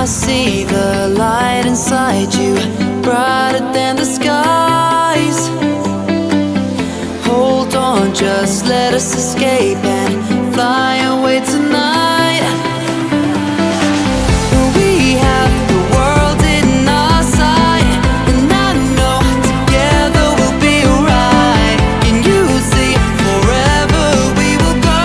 I see the light inside you, brighter than the skies. Hold on, just let us escape and fly away tonight. We have the world in our sight, and I know together we'll be alright. Can you see forever we will go?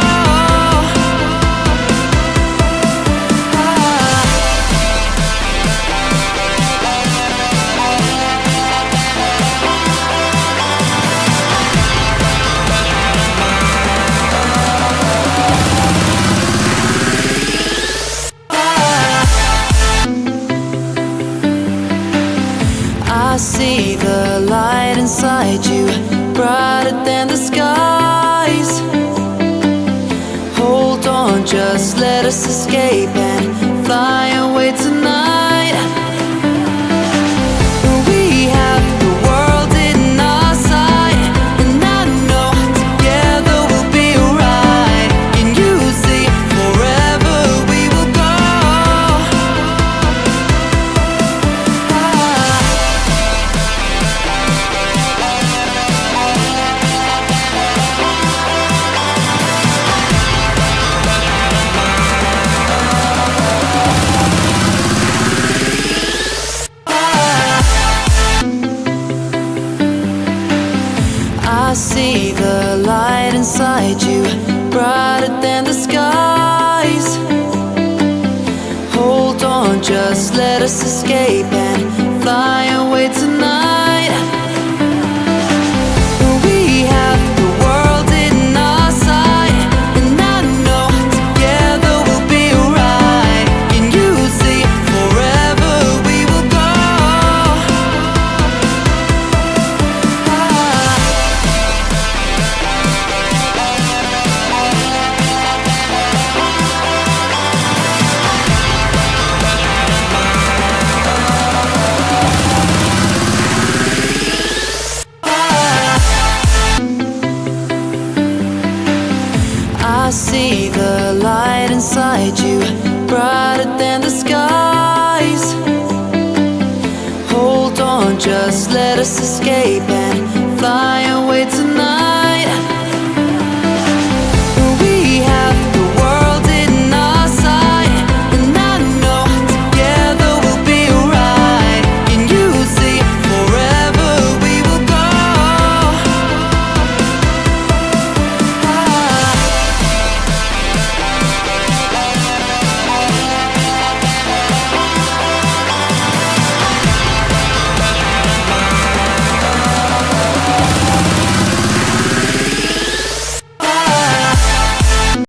I see the light inside you, brighter than the skies. Hold on, just let us escape and fly away tonight. We have the world in our sight, and I know together we'll be alright. Can you see forever we will go? I see the light inside you, brighter than the skies. Hold on, just let us escape and fly away tonight. We have the world in our sight, and I know together we'll be alright. Can you see forever we will go? I see the light inside you, brighter than the skies. Hold on, just let us escape and fly away tonight.